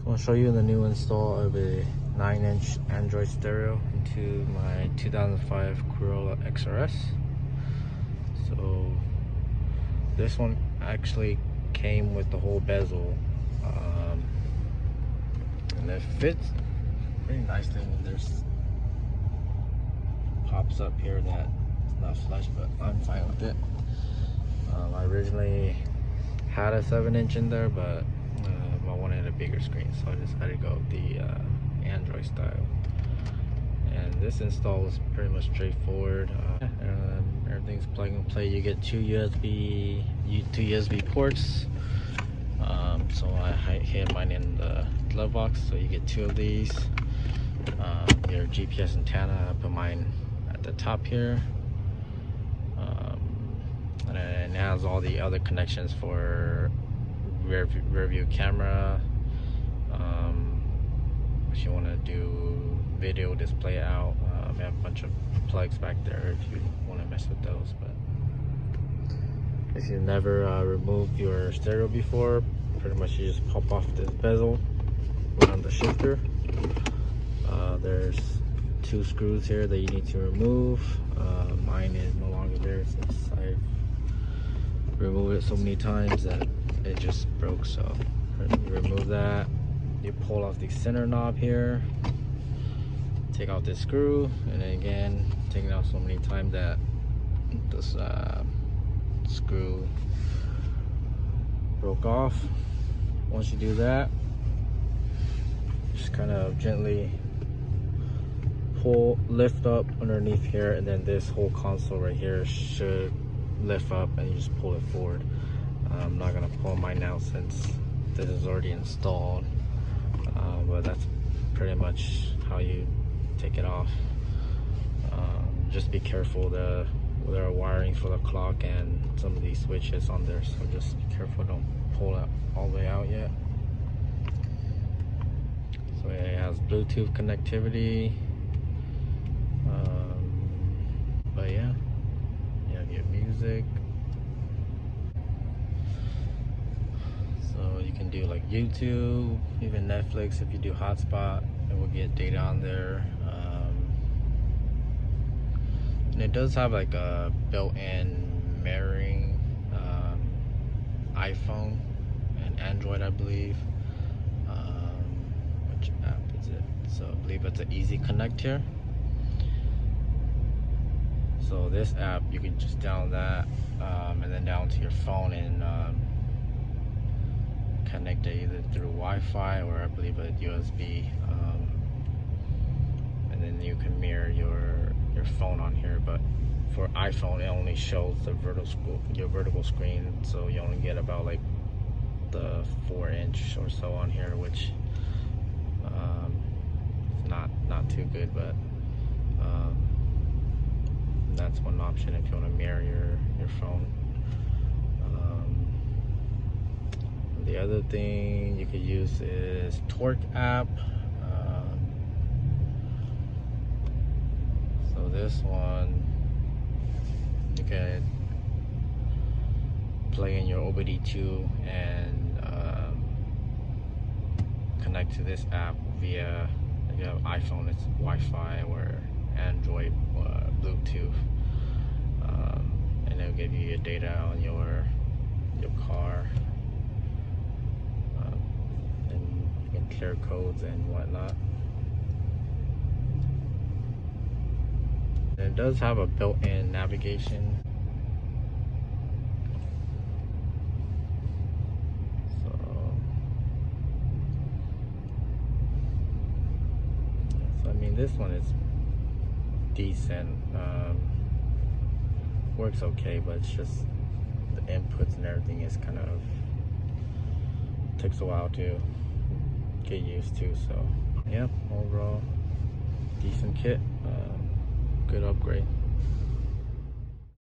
I'll show you the new install of a 9-inch Android stereo into my 2005 Corolla XRS. So this one actually came with the whole bezel, and it fits pretty nicely. There's pops up here that it's not flush, but I'm fine with it. I originally had a 7-inch in there, but I wanted a bigger screen, so I decided to go with the Android style. And this install was pretty much straightforward. Everything's plug and play. You get two USB ports. So I hid mine in the glove box, so you get two of these. Your GPS antenna, I put mine at the top here. And it has all the other connections for rear view camera. If you want to do video display out, we have a bunch of plugs back there if you want to mess with those. But if you've never removed your stereo before, pretty much you just pop off this bezel around the shifter. There's two screws here that you need to remove. Mine is no longer there since I've removed it so many times that it just broke. So you remove that, you pull off the center knob here, take out this screw, and then again taking out so many times that this screw broke off. Once you do that, just kind of gently lift up underneath here, and then this whole console right here should lift up, and you just pull it forward. I'm not gonna pull mine out since this is already installed, but that's pretty much how you take it off. Just be careful, there are wiring for the clock and some of these switches on there, so just be careful, don't pull it all the way out yet. So it has Bluetooth connectivity, but yeah, you have your music, so you can do like YouTube, even Netflix. If you do hotspot, it will get data on there. And it does have like a built-in mirroring iPhone and Android, I believe. Which app is it? So I believe it's an Easy Connect here. So this app, you can just download that and then down to your phone and connect it either through Wi-Fi or I believe a USB, and then you can mirror your phone on here. But for iPhone, it only shows the vertical screen, so you only get about like the 4-inch or so on here, which is not too good, but that's one option if you want to mirror your phone. The other thing you could use is Torque app. So this one, you can play in your OBD2 and connect to this app via, if you have iPhone, it's Wi-Fi, or Android, Bluetooth, and it'll give you your data on your car, and you can clear codes and whatnot. And it does have a built-in navigation. So I mean, this one is decent, works okay, but it's just the inputs and everything is kind of takes a while to get used to. So yeah, overall decent kit, good upgrade.